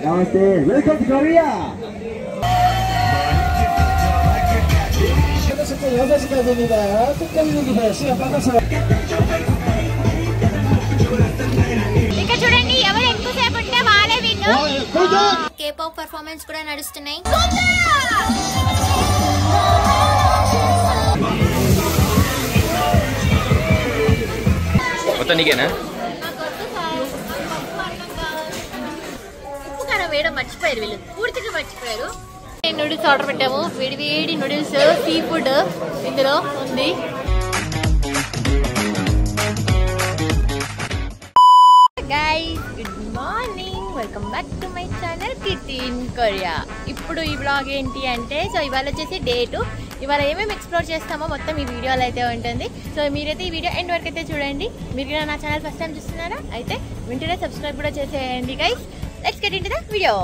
నమస్తే, welcome to Korea. ఇక్కడ చూడండి, ఎవరు ఎక్కువసేపు ఉంటే వాళ్ళే విన్ను. కేపాప్ పర్ఫార్మెన్స్ కూడా నడుస్తున్నాయి. ఉప్పు కారం వేయడం మర్చిపోయారు వీళ్ళు, పూర్తిగా మర్చిపోయారు. నూడిల్స్ ఆర్డర్ పెట్టాము, వేడి వేడి నూడిల్స్, సీ ఫుడ్ ఇందులో ఉంది. Guys, good morning, welcome back to my channel Keerthi in Korea. ఇప్పుడు ఈ బ్లాగ్ ఏంటి అంటే, సో ఇవాళ వచ్చేసి డే 2. ఇవాళ ఏమేమి ఎక్స్ప్లోర్ చేస్తామో మొత్తం ఈ వీడియోలో అయితే ఉంటుంది. సో మీరైతే ఈ వీడియో ఎండ్ వరకు అయితే చూడండి. మీరు కూడా నా ఛానల్ ఫస్ట్ టైం చూస్తున్నారా అయితే వెంటనే సబ్స్క్రైబ్ కూడా చేసేయండి guys. Let's get into the video.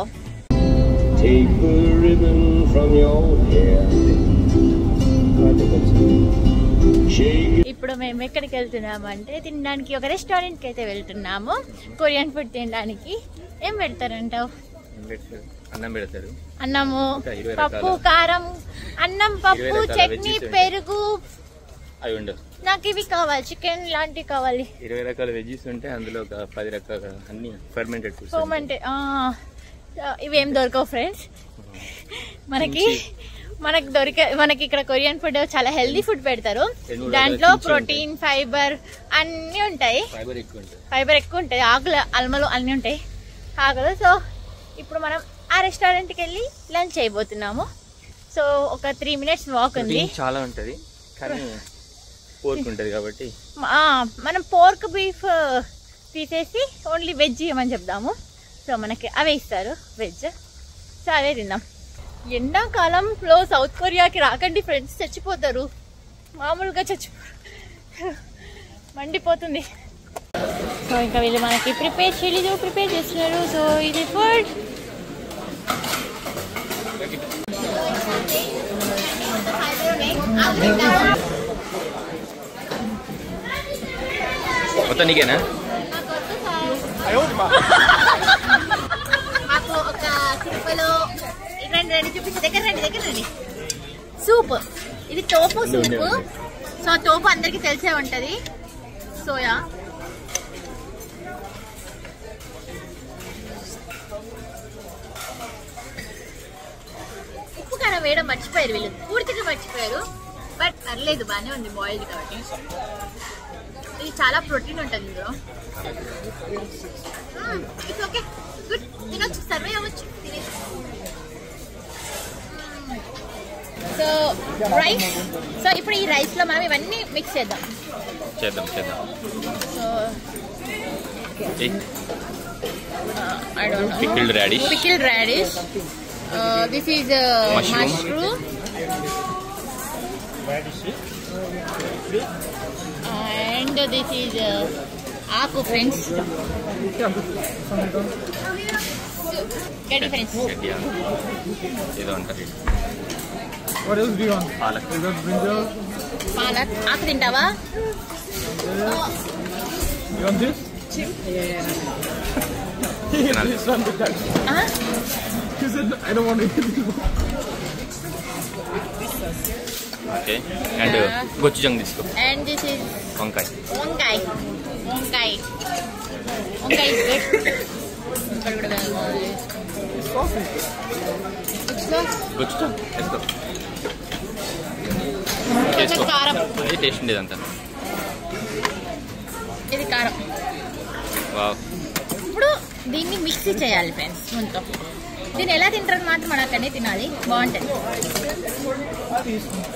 Take the ribbon from your hair. ఇప్పుడు మేము ఎక్కడికి వెళ్తున్నాము అంటే తినడానికి ఒక రెస్టారెంట్కి అయితే వెళ్తున్నాము. కొరియన్ ఫుడ్ తినడానికి. ఏం పెడతారంటావు? అన్నం పెడతారు, అన్నము, పప్పు, కారం, అన్నం, పప్పు, చట్నీ, పెరుగు. అవి ఉండవు. నాకు ఇవి కావాలి, చికెన్ లాంటివి కావాలి. 20 రకాల వెజ్జీస్ ఉంటే అందులో ఒక 10 రకాల అన్ని ఫర్మెంటెడ్ ఫుడ్స్. ఇవేం దొరకవు ఫ్రెండ్స్ మనకి. మనకి ఇక్కడ కొరియన్ ఫుడ్ చాలా హెల్దీ ఫుడ్ పెడతారు. దాంట్లో ప్రోటీన్, ఫైబర్ అన్ని ఉంటాయి. ఫైబర్ ఎక్కువ ఉంటుంది. ఆకులు, అల్మలు అన్ని ఉంటాయి ఆకులు. సో ఇప్పుడు మనం ఆ రెస్టారెంట్కి వెళ్ళి లంచ్ చేయబోతున్నాము. సో ఒక 3 minutes వాక్ ఉంది. చాలా ఉంటది కానీ పోర్క్ ఉంటది కాబట్టి మనం పోర్క్, బీఫ్ తీసేసి ఓన్లీ వెజ్ ఇవ్వమని చెప్దాము. సో మనకి అవే ఇస్తారు వెజ్. సో అవే తిందాం. ఎండాకాలంలో సౌత్ కొరియాకి రాకండి ఫ్రెండ్స్, చచ్చిపోతారు. మామూలుగా చచ్చిపోతారు, మండిపోతుంది. సో ఇంకా వీళ్ళు మనకి ప్రిపేర్ చేస్తున్నారు. సో ఇది ఫుడ్. మొత్తం నీకేనా? మాకు ఒక సిప్పలో రండి చూపించి దగ్గర రండి. సూప్, ఇది టోపు సూప్. సో టోపు అందరికి తెలిసే ఉంటది. సోయా, ఉప్పు కారం వేయడం మర్చిపోయారు వీళ్ళు, పూర్తిగా మర్చిపోయారు. బట్ పర్లేదు, బాగానే ఉంది బాయిల్డ్ కాబట్టి. ఇది చాలా ప్రోటీన్ ఉంటుంది ఇందులో. It's okay, good. తినొచ్చు, సర్వే అవ్వచ్చు. So rice. సో ఇప్పుడు ఈ రైస్ లో మనం ఇవన్నీ మిక్స్ చేద్దాం. So I don't know. Pickled radish. This is mushroom. And this is aaku friends. Get friends. Ido antari. What else do you want? Palak. You got brinjal? Palak. Aaku tintava? You want this? Yeah. This one with that. He said, I don't want to eat this one. Okay. And gochujang disco. And this is Onkai. Onkai is good. Gochujang. Let's go. కారం. అది taste ఉండేది అంతా. ఇది కారం. Wow. ఇప్పుడు దీన్ని mixie చేయాలి friends ముందు. దీన్ని ఎలా తింటారు మాత్రం మనకనే తినాలి, బాగుంటుంది.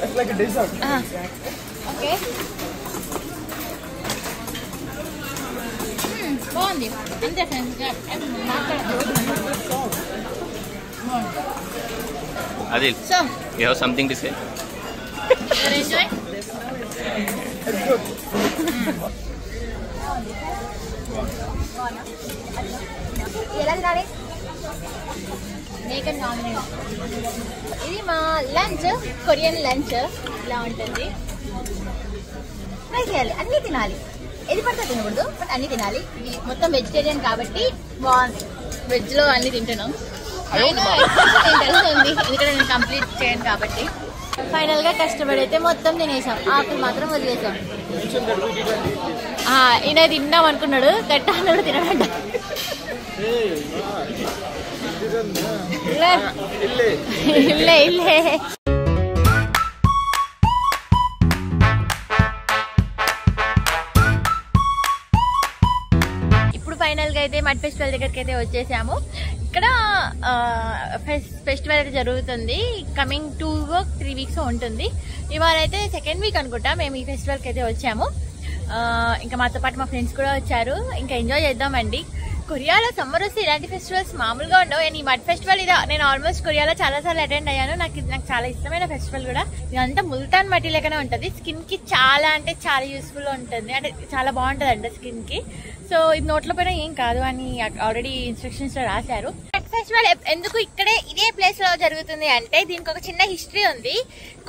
It's like a dessert. Okay, బాగుంది అంతే friends. Adil, so you have something to say? Enjoy. ఎలా తినాలి? ఇది మా లంచ్, కొరియన్ లంచ్ ఇలా ఉంటుంది. ట్రై చేయాలి, అన్నీ తినాలి. ఏది పడితే తినకూడదు, బట్ అన్నీ తినాలి. ఇది మొత్తం వెజిటేరియన్ కాబట్టి బాగుంది. వెజ్ లో అన్ని తింటున్నాం. తెలుస్తుంది ఎందుకంటే నేను కంప్లీట్ చేయను కాబట్టి. ఫైనల్ గా కష్టపడి అయితే మొత్తం తినేసాం, ఆకులు మాత్రం వదిలేసాం. ఈయన తిందాం అనుకున్నాడు, గట్ట అన్నాడు తినడంట. ఇల్లే ఇల్లే. ఫైనల్ గా అయితే మడ్ ఫెస్టివల్ దగ్గరికి అయితే వచ్చేసాము. ఇక్కడ ఫెస్టివల్ అయితే జరుగుతుంది. కమింగ్ 2-3 వీక్స్ ఉంటుంది. ఇవాళ అయితే 2nd వీక్ అనుకుంటా మేము ఈ ఫెస్టివల్ కి అయితే వచ్చాము. ఇంకా మాతో పాటు మా ఫ్రెండ్స్ కూడా వచ్చారు. ఇంకా ఎంజాయ్ చేద్దామండి. కొరియాలో సమ్మర్ వస్తే ఇలాంటి ఫెస్టివల్స్ మామూలుగా ఉండవు. అండ్ ఈ మడ్ ఫెస్టివల్ ఇది నేను ఆల్మోస్ట్ కొరియాలో చాలా సార్లు అటెండ్ అయ్యాను. నాకు చాలా ఇష్టమైన ఫెస్టివల్ కూడా. ఇదంతా ముల్తాన్ మట్టి లెక్కనే ఉంటుంది. స్కిన్ కి చాలా అంటే చాలా యూస్ఫుల్ ఉంటుంది, అంటే చాలా బాగుంటది అంట స్కిన్ కి. సో ఇది నోట్లో పైన ఏం కాదు అని ఆల్రెడీ ఇన్స్ట్రక్షన్స్ లో రాశారు. మడ్ ఫెస్టివల్ ఎందుకు ఇక్కడే ఇదే ప్లేస్ లో జరుగుతుంది అంటే దీనికి ఒక చిన్న హిస్టరీ ఉంది.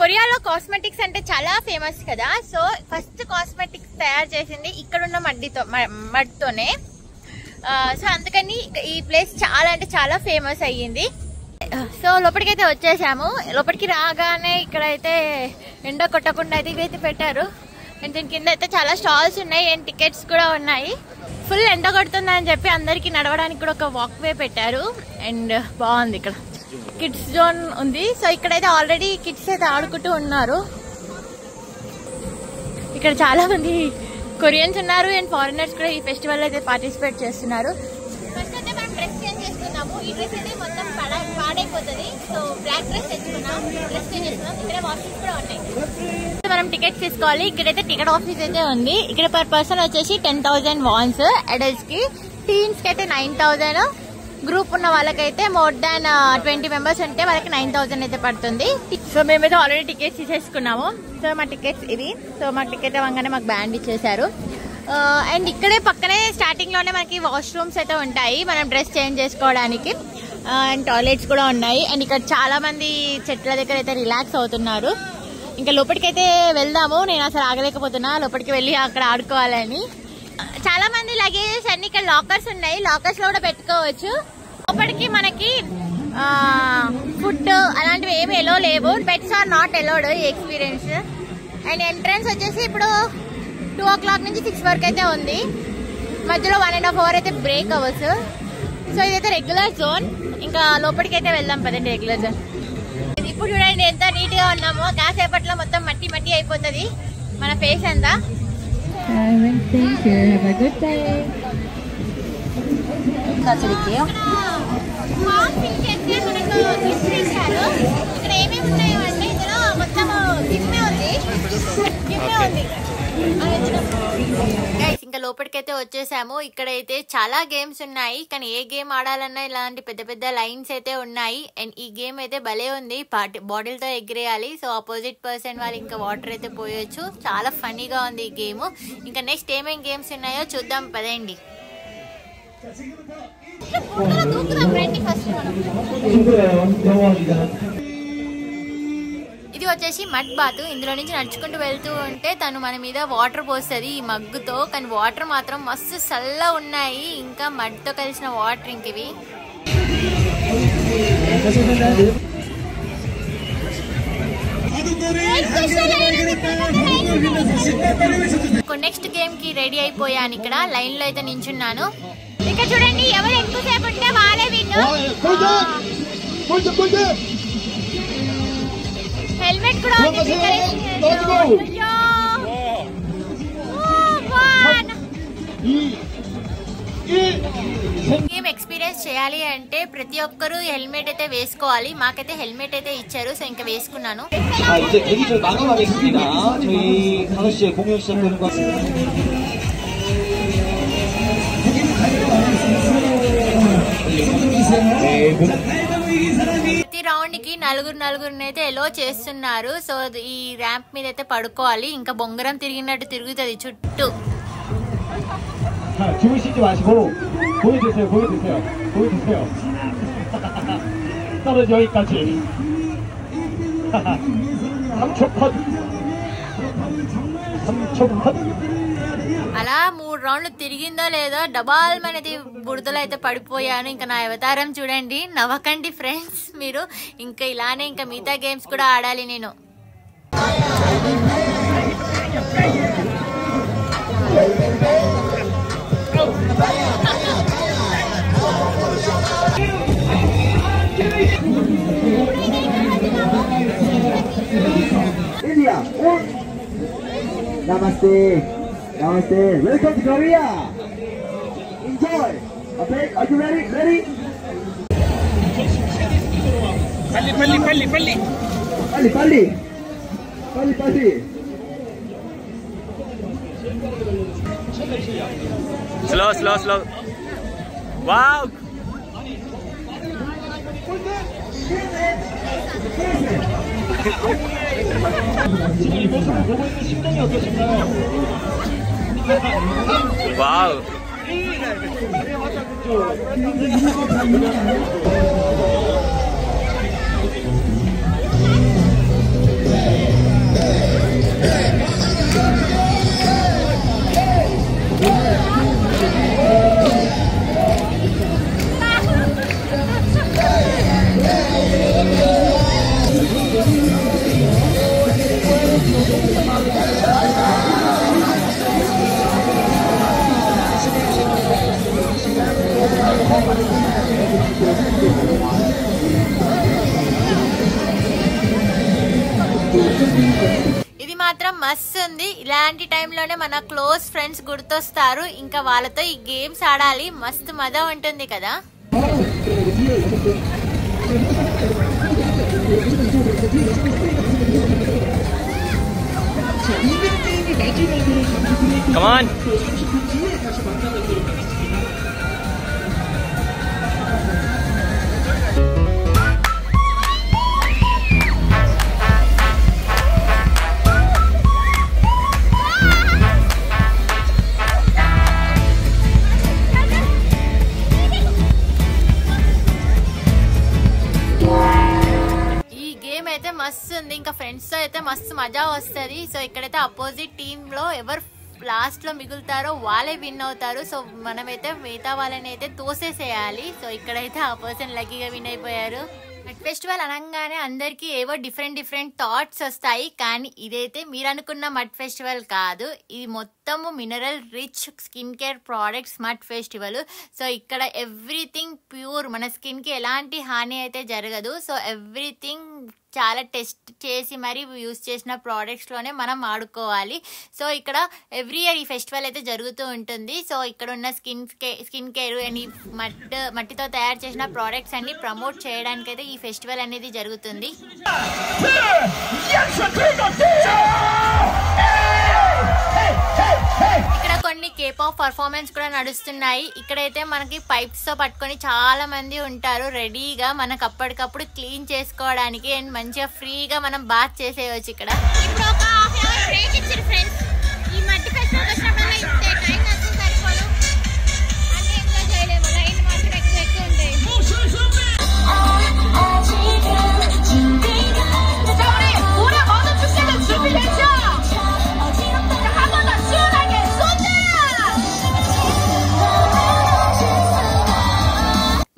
కొరియాలో కాస్మెటిక్స్ అంటే చాలా ఫేమస్ కదా. సో ఫస్ట్ కాస్మెటిక్స్ తయారు చేసింది ఇక్కడున్న మడ్తోనే. సో అందుకని ఈ ప్లేస్ చాలా అంటే చాలా ఫేమస్ అయ్యింది. సో లోపలికైతే వచ్చేసాము. లోపలికి రాగానే ఇక్కడైతే ఎండ కొట్టకుండా అయితే ఇవైతే పెట్టారు. అండ్ దీని కింద అయితే చాలా స్టాల్స్ ఉన్నాయి అండ్ టికెట్స్ కూడా ఉన్నాయి. ఫుల్ ఎండ కొడుతుందని చెప్పి అందరికి నడవడానికి కూడా ఒక వాక్ వే పెట్టారు. అండ్ బాగుంది. ఇక్కడ కిడ్స్ జోన్ ఉంది. సో ఇక్కడైతే ఆల్రెడీ కిడ్స్ అయితే ఆడుకుంటూ ఉన్నారు. ఇక్కడ చాలా మంది కొరియన్స్ ఉన్నారు అండ్ ఫారినర్స్ కూడా ఈ ఫెస్టివల్ అయితే పార్టిసిపేట్ చేస్తున్నారు. ఫస్ట్ అయితే మనం డ్రెస్ చేంజ్ చేసుకున్నాము. ఈ డ్రెస్ అయితే మొత్తం పాడైపోతుంది. సో బ్లాక్ డ్రెస్ తెచ్చుకున్నాం, డ్రెస్ చేంజ్ చేసుకున్నాం. ఇక్కడ వాషింగ్స్ కూడా ఉన్నాయి. మనం టికెట్స్ తీసుకోవాలి. ఇక్కడైతే టికెట్ ఆఫీస్ అయితే ఉంది. ఇక్కడ పర్ పర్సన్ వచ్చేసి 10,000 వాన్స్ అడల్ట్స్ కి, టీన్స్ కి అయితే 9,000, గ్రూప్ ఉన్న వాళ్ళకైతే మోర్ దాన్ 20 మెంబర్స్ ఉంటే వాళ్ళకి 9,000 అయితే పడుతుంది. సో మేమైతే ఆల్రెడీ టికెట్స్ తీసేసుకున్నాము. సో మా టికెట్స్ ఇవి. సో మా టికెట్ ఇవ్వగానే మాకు బ్యాండ్ ఇచ్చేసారు. అండ్ ఇక్కడే పక్కనే స్టార్టింగ్ లోనే మనకి వాష్రూమ్స్ అయితే ఉంటాయి మనం డ్రెస్ చేంజ్ చేసుకోవడానికి. అండ్ టాయిలెట్స్ కూడా ఉన్నాయి. అండ్ ఇక్కడ చాలా మంది చెట్ల దగ్గర అయితే రిలాక్స్ అవుతున్నారు. ఇంకా లోపలికైతే వెళ్దాము. నేను అసలు ఆగలేకపోతున్నా లోపలికి వెళ్ళి అక్కడ ఆడుకోవాలని. చాలా మంది లగేజెస్ అన్ని ఇక్కడ లాకర్స్ ఉన్నాయి. లాకర్స్ లో కూడా పెట్టుకోవచ్చు. లోపలికి మనకి ఫుడ్ అలాంటివి ఏమి ఎలో లేవు. పెట్స్ ఆర్ నాట్ ఎలోడ్ ఈ ఎక్స్పీరియన్స్. అండ్ ఎంట్రన్స్ వచ్చేసి ఇప్పుడు 2 o'clock నుంచి 6 వరకు అయితే ఉంది. మధ్యలో 1.5 hour అయితే బ్రేక్ అవర్స్. సో ఇదైతే రెగ్యులర్ జోన్. ఇంకా లోపలికి అయితే వెళ్దాం పదండి రెగ్యులర్ జోన్. ఇప్పుడు చూడండి ఎంత నీట్ గా ఉన్నామో. కాసేపట్లో మొత్తం మట్టి మట్టి అయిపోతుంది మన ఫేస్ అంతా. ఇక్కడ ఏమేమి ఉన్నాయో అంటే ఇందులో మొత్తం గిన్నె ఉంది. ఇంకా లోపలికైతే వచ్చేసాము. ఇక్కడైతే చాలా గేమ్స్ ఉన్నాయి. కానీ ఏ గేమ్ ఆడాలన్నా ఇలాంటి పెద్ద పెద్ద లైన్స్ అయితే ఉన్నాయి. అండ్ ఈ గేమ్ అయితే భలే ఉంది. బాటిల్ తో ఎగిరేయాలి. సో ఆపోజిట్ పర్సన్ వాళ్ళు ఇంకా వాటర్ అయితే పోయొచ్చు. చాలా ఫన్నీగా ఉంది ఈ గేమ్. ఇంకా నెక్స్ట్ ఏమేం గేమ్స్ ఉన్నాయో చూద్దాం పదండి. ఇది వచ్చేసి మడ్ బాత్. ఇందులో నుంచి నడుచుకుంటూ వెళ్తూ ఉంటే తను మన మీద వాటర్ పోస్తుంది ఈ మగ్గుతో. కానీ వాటర్ మాత్రం మస్తు చల్లగా ఉన్నాయి. ఇంకా మడ్ తో కలిసిన వాటర్ ఇంక ఇవి. నెక్స్ట్ గేమ్ కి రెడీ అయిపోయాను. ఇక్కడ లైన్ లో అయితే నించున్నాను. ఇక్కడ చూడండి ఎవరు ఎక్కువసేపు ఉంటే వాళ్ళే విన్ను. హెల్మెట్ కూడా గేమ్ ఎక్స్పీరియన్స్ చేయాలి అంటే ప్రతి ఒక్కరు హెల్మెట్ అయితే వేసుకోవాలి. మాకైతే హెల్మెట్ అయితే ఇచ్చారు. సో ఇంకా వేసుకున్నాను. ప్రతి రౌండ్ కి నలుగురిని అయితే ఎలో చేస్తున్నారు. సో ఈ ర్యాంప్ మీద అయితే పడుకోవాలి. ఇంకా బొంగరం తిరిగినట్టు తిరుగుతుంది చుట్టూ. 주무시지 마시고 보여주세요. 떨어져 여기까지. 3초 컷. అలా 3 రౌండ్లు తిరిగిందో లేదో డబాల్ మనది బురదలో అయితే పడిపోయాను. ఇంకా నా అవతారం చూడండి, నవ్వకండి ఫ్రెండ్స్ మీరు. ఇంకా ఇలానే ఇంకా మిగతా గేమ్స్ కూడా ఆడాలి నేను. India, Namaste, Namaste. Welcome to Korea. Enjoy. Okay, are you ready? Ready? Pali. Slow. Wow. Wow. ఇది మాత్రం మస్తు ఉంది. ఇలాంటి టైంలోనే మన క్లోజ్ ఫ్రెండ్స్ గుర్తొస్తారు. ఇంకా వాళ్ళతో ఈ గేమ్స్ ఆడాలి, మస్తు మజా ఉంటుంది కదా. Come on. అయితే మస్తు ఉంది. ఇంకా ఫ్రెండ్స్ తో అయితే మస్తు మజా వస్తుంది. సో ఇక్కడైతే అపోజిట్ టీమ్ లో ఎవరు లాస్ట్ లో మిగులుతారో వాళ్ళే విన్ అవుతారు. సో మనమైతే మిగతా వాళ్ళని అయితే తోసేసేయాలి. సో ఇక్కడైతే ఆ పర్సన్ లక్కీగా విన్ అయిపోయారు. మట్ ఫెస్టివల్ అనగానే అందరికీ ఏవో డిఫరెంట్ థాట్స్ వస్తాయి. కానీ ఇదైతే మీరు అనుకున్న మట్ ఫెస్టివల్ కాదు. ఇది మొత్తము mineral rich skin care products మట్ ఫెస్టివల్. సో ఇక్కడ ఎవ్రీథింగ్ ప్యూర్, మన స్కిన్కి ఎలాంటి హాని అయితే జరగదు. సో ఎవ్రీథింగ్ చాలా టెస్ట్ చేసి మరి యూజ్ చేసిన ప్రోడక్ట్స్లోనే మనం ఆడుకోవాలి. సో ఇక్కడ ఎవ్రీ ఇయర్ ఈ ఫెస్టివల్ అయితే జరుగుతూ ఉంటుంది. సో ఇక్కడ ఉన్న స్కిన్ కేర్ అండ్ ఈ మట్టితో తయారు చేసిన ప్రోడక్ట్స్ అన్ని ప్రమోట్ చేయడానికి అయితే ఈ ఫెస్టివల్ అనేది జరుగుతుంది. ఇక్కడ కొన్ని కేపాప్ పర్ఫార్మెన్స్ కూడా నడుస్తున్నాయి. ఇక్కడైతే మనకి పైప్స్ తో పట్టుకొని చాలా మంది ఉంటారు రెడీగా మనకు అప్పటికప్పుడు క్లీన్ చేసుకోవడానికి. అండ్ మంచిగా ఫ్రీగా మనం బాత్ చేసేయచ్చు. ఇక్కడ ఇప్పుడు ఒక హాఫ్ అవర్ బ్రేక్ ఇచ్చారు ఫ్రెండ్స్. ఈ మట్టి ఫెస్టివల్ వచ్చినప్పుడు ఇంతే టైం నాకు సరిపోదు, అన్ని ఎంజాయ్ చేయలేము. లైన్ మాత్రం ఎక్కువ ఉంటాయి.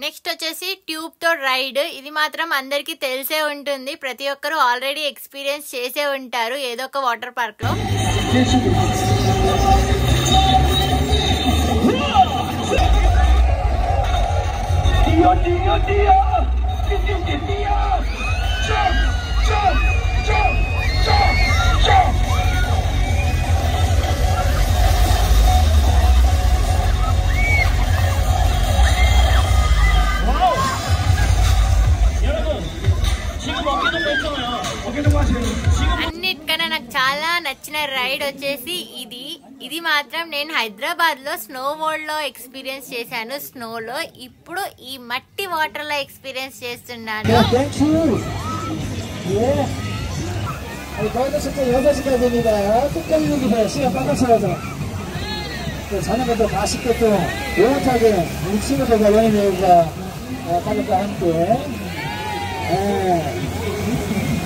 నెక్స్ట్ వచ్చేసి ట్యూబ్ తో రైడ్. ఇది మాత్రం అందరికి తెలిసే ఉంటుంది. ప్రతి ఒక్కరు ఆల్రెడీ ఎక్స్పీరియన్స్ చేసే ఉంటారు ఏదో ఒక వాటర్ పార్క్ లో. అన్నిటికన్నా నాకు చాలా నచ్చిన రైడ్ వచ్చేసి ఇది మాత్రం నేను హైదరాబాద్ లో స్నో వరల్డ్ లో ఎక్స్పీరియన్స్ చేశాను. స్నోలో ఇప్పుడు ఈ మట్టి వాటర్ లో ఎక్స్పీరియన్స్ చేస్తున్నాను.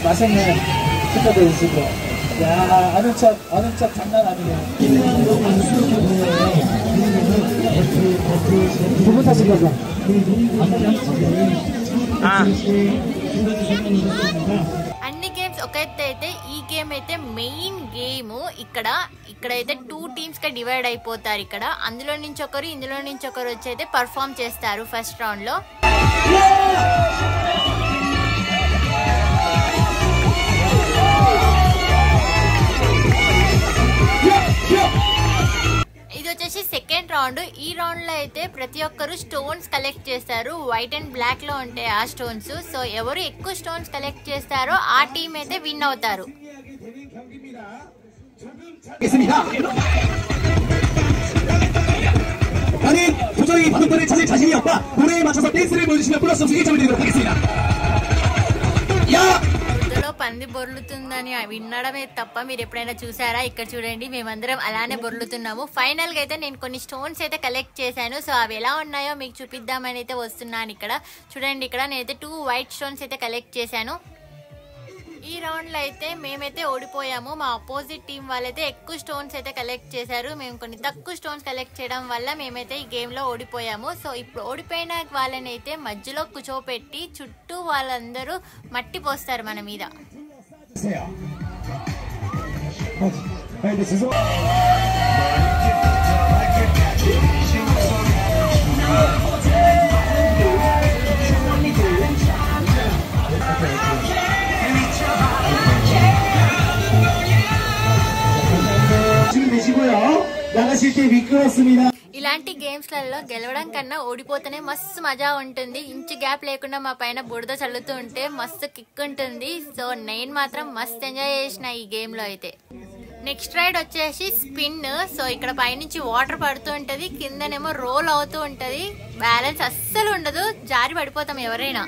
맛있는 축하드리시고 야, 아는 척 장난 아니네. 두분 다시 가자. అన్ని గేమ్స్ ఒక ఎత్తు అయితే ఈ గేమ్ అయితే మెయిన్ గేమ్. ఇక్కడైతే 2 టీమ్స్ గా డివైడ్ అయిపోతారు. ఇక్కడ అందులో నుంచి ఒకరు ఇందులో నుంచి ఒకరు వచ్చి అయితే పర్ఫామ్ చేస్తారు ఫస్ట్ రౌండ్ లో. ఇది వచ్చేసి సెకండ్ రౌండ్. ఈ రౌండ్ లో అయితే ప్రతి ఒక్కరు స్టోన్స్ కలెక్ట్ చేస్తారు. వైట్ అండ్ బ్లాక్ లో ఉంటాయి ఆ స్టోన్స్. సో ఎవరు ఎక్కువ స్టోన్స్ కలెక్ట్ చేస్తారో ఆ టీం అయితే విన్ అవుతారు. ఇందులో పంది బొర్లుతుందని వినడమే తప్ప మీరు ఎప్పుడైనా చూసారా? ఇక్కడ చూడండి, మేమందరం అలానే బొర్లుతున్నాము. ఫైనల్ గా అయితే నేను కొన్ని స్టోన్స్ అయితే కలెక్ట్ చేశాను. సో అవి ఎలా ఉన్నాయో మీకు చూపిద్దామని అయితే వస్తున్నాను. ఇక్కడ చూడండి, ఇక్కడ నేనైతే 2 వైట్ స్టోన్స్ అయితే కలెక్ట్ చేశాను. ఈ రౌండ్ లో అయితే మేమైతే ఓడిపోయాము. మా అపోజిట్ టీం వాళ్ళైతే ఎక్కువ స్టోన్స్ అయితే కలెక్ట్ చేశారు. మేము కొన్ని తక్కువ స్టోన్స్ కలెక్ట్ చేయడం వల్ల మేమైతే ఈ గేమ్ లో ఓడిపోయాము. సో ఇప్పుడు ఓడిపోయిన వాళ్ళని అయితే మధ్యలో కూర్చోపెట్టి చుట్టూ వాళ్ళందరూ మట్టి పోస్తారు మన మీద. ఇలాంటి గేమ్స్ లలో గెలవడం కన్నా ఓడిపోతేనే మస్తు మజా ఉంటుంది. ఇంచు గ్యాప్ లేకుండా మా పైన బురద చల్లుతూ ఉంటే మస్తు కిక్ ఉంటుంది. సో నేను మాత్రం మస్తు ఎంజాయ్ చేసిన ఈ గేమ్ లో అయితే. నెక్స్ట్ రైడ్ వచ్చేసి స్పిన్. సో ఇక్కడ పైనుంచి వాటర్ పడుతూ ఉంటది, కిందనేమో రోల్ అవుతూ ఉంటది. బ్యాలెన్స్ అస్సలు ఉండదు, జారి పడిపోతాం ఎవరైనా.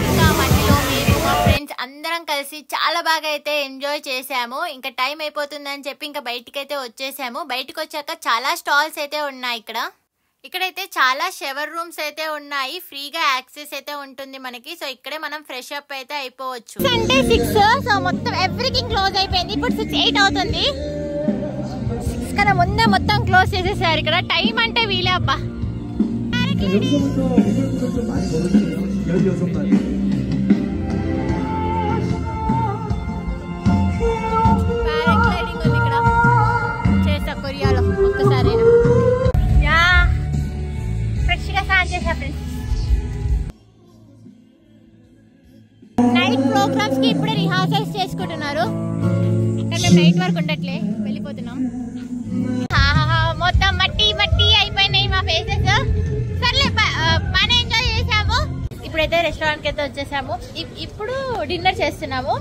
ఇంకా మధ్యలో మేము మా ఫ్రెండ్స్ అందరం కలిసి చాలా బాగా అయితే ఎంజాయ్ చేసాము. ఇంకా టైం అయిపోతుందని చెప్పి ఇంకా బయటికి అయితే వచ్చేసాము. బయటకు వచ్చాక చాలా స్టాల్స్ అయితే ఉన్నాయి. ఇక్కడైతే చాలా షవర్ రూమ్స్ అయితే ఉన్నాయి. ఫ్రీగా యాక్సెస్ అయితే ఉంటుంది మనకి. సో ఇక్కడే మనం ఫ్రెష్ అప్ అయితే అయిపోవచ్చు. అంటే 6, సో మొత్తం ఎవ్రీథింగ్ క్లోజ్ అయిపోయింది. ఇప్పుడు 6-8 అవుతుంది. 6 కన్నా ముందే మొత్తం క్లోజ్ చేసేసారు. ఇక్కడ టైం అంటే వీలే అబ్బా. పారాగ్లైడింగ్ ఉంది ఇక్కడ. చేసా కొరియాలో ఒక్కసారి ఫ్రెష్ గా స్నానం చేసా ఫ్రెండ్స్. నైట్ ప్రోగ్రామ్స్ కి ఇప్పుడే రిహార్సల్స్ చేసుకుంటున్నారు. మేము నైట్ వరకు ఉండట్లే, వెళ్ళిపోతున్నాం. మొత్తం మట్టి మట్టి అయిపోయినాయి మా ఫేసెస్. సర్లే బాగా ఎంజాయ్ చేసాము. ఇప్పుడైతే రెస్టారెంట్ కి అయితే వచ్చేసాము. ఇప్పుడు డిన్నర్ చేస్తున్నాము.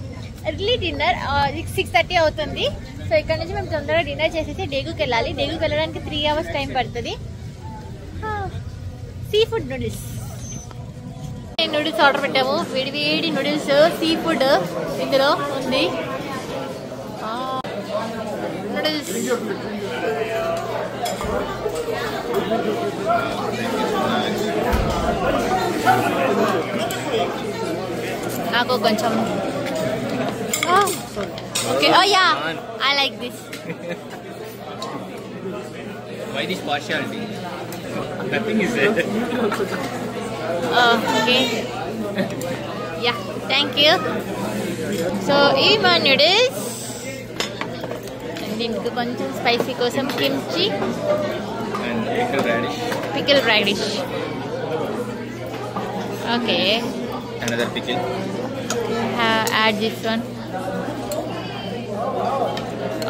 ఎర్లీ డిన్నర్ 6:30 అవుతుంది. సో ఇక్కడ నుంచి మేము తొందరగా డిన్నర్ చేసేసి డేగుకి వెళ్ళాలి. డేగుకి వెళ్ళడానికి 3 hours టైం పడుతుంది. సీ ఫుడ్ నూడిల్స్ ఆర్డర్ పెట్టాము. వేడి నూడిల్స్, సీ ఫుడ్ ఇందులో ఉంది. నూడిల్స్ నాకు కొంచెం okay. Oh yeah, I like this. Why this partiality? Nothing is there. Okay. Yeah, thank you. So, ఈ మా నూడిల్స్. దీనికి కొంచెం స్పైసీ కోసం kimchi And pickle radish. Okay. Another pickle. Add this one.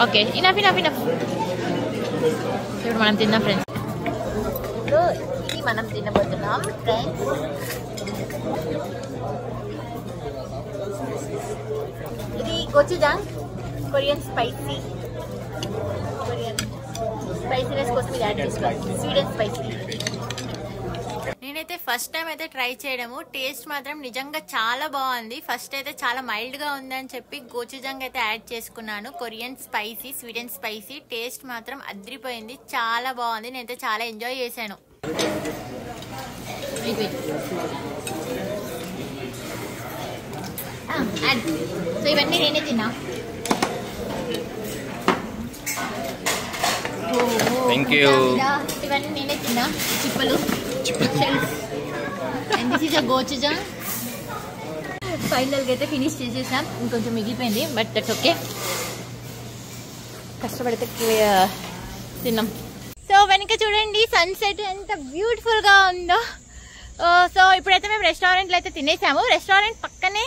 Okay, enough. ఇప్పుడు మనం తిన్నాం friends. ఇప్పుడు ఇది మనం తినబోతున్నాం ఫ్రెండ్స్. ఇది గోచుజాంగ్ కొరియన్ స్పైసీనెస్ కోసం ఇది యాడ్ చేసుకోవాలి. Sweet and spicy. నేనైతే ఫస్ట్ టైం అయితే ట్రై చేయడము. టేస్ట్ మాత్రం నిజంగా చాలా బాగుంది. ఫస్ట్ అయితే చాలా మైల్డ్ గా ఉందని చెప్పి గోచుజాంగ్ అయితే యాడ్ చేసుకున్నాను. Korean spicy, sweet and spicy. Taste మాత్రం అద్రిపోయింది, చాలా బాగుంది. నేనైతే చాలా ఎంజాయ్ చేశాను. సో ఇవన్నీ నేనే తిన్నా. Thank you. ఇవన్నీ నేనే తిన్నా చిప్పలు అండ్ దిస్ ఈజ్ అ గోచుజా. ఫైనల్గా అయితే ఫినిష్ చేసేసాం, ఇంకొంచెం మిగిలిపోయింది బట్ దట్స్ ఓకే, కష్టపడితే తిన్నాం. సో వెనక చూడండి సన్సెట్ ఎంత బ్యూటిఫుల్గా ఉందో. సో ఇప్పుడైతే మేము రెస్టారెంట్లో అయితే తినేసాము. రెస్టారెంట్ పక్కనే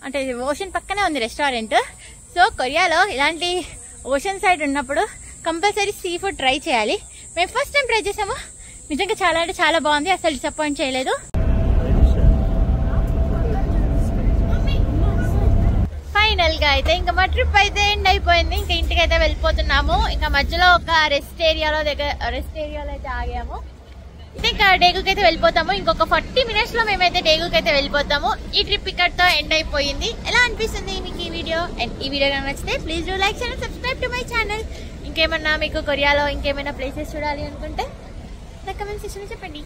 అంటే ఓషన్ పక్కనే ఉంది రెస్టారెంట్. సో కొరియాలో ఇలాంటి ఓషన్ సైడ్ ఉన్నప్పుడు కంపల్సరీ సీ ఫుడ్ ట్రై చేయాలి. మేము ఫస్ట్ టైం ట్రై చేసాము, నిజంగా చాలా అంటే చాలా బాగుంది, అసలు డిసప్పాయింట్ చేయలేదు. ఫైనల్ గా అయితే ఇంకా మా ట్రిప్ అయితే ఎండ్ అయిపోయింది, ఇంకా ఇంటికి అయితే వెళ్ళిపోతున్నాము. ఇంకా మధ్యలో ఒక రెస్ట్ ఏరియాలో అయితే ఆగాము. ఇంకా డేగుకి అయితే వెళ్ళిపోతాము. ఇంకొక 40 minutes లో మేమైతే డేగుకి అయితే వెళ్ళిపోతాము. ఈ ట్రిప్ ఇక్కడతో ఎండ్ అయిపోయింది. ఎలా అనిపిస్తుంది మీకు ఈ వీడియో? అండ్ ఈ వీడియో కనుక నచ్చితే please do like and subscribe to my channel. ఇంకేమన్నా మీకు కొరియాలో ఇంకేమైనా ప్లేసెస్ చూడాలి అనుకుంటే నా కమెంట్ సెక్షన్ లో చెప్పండి.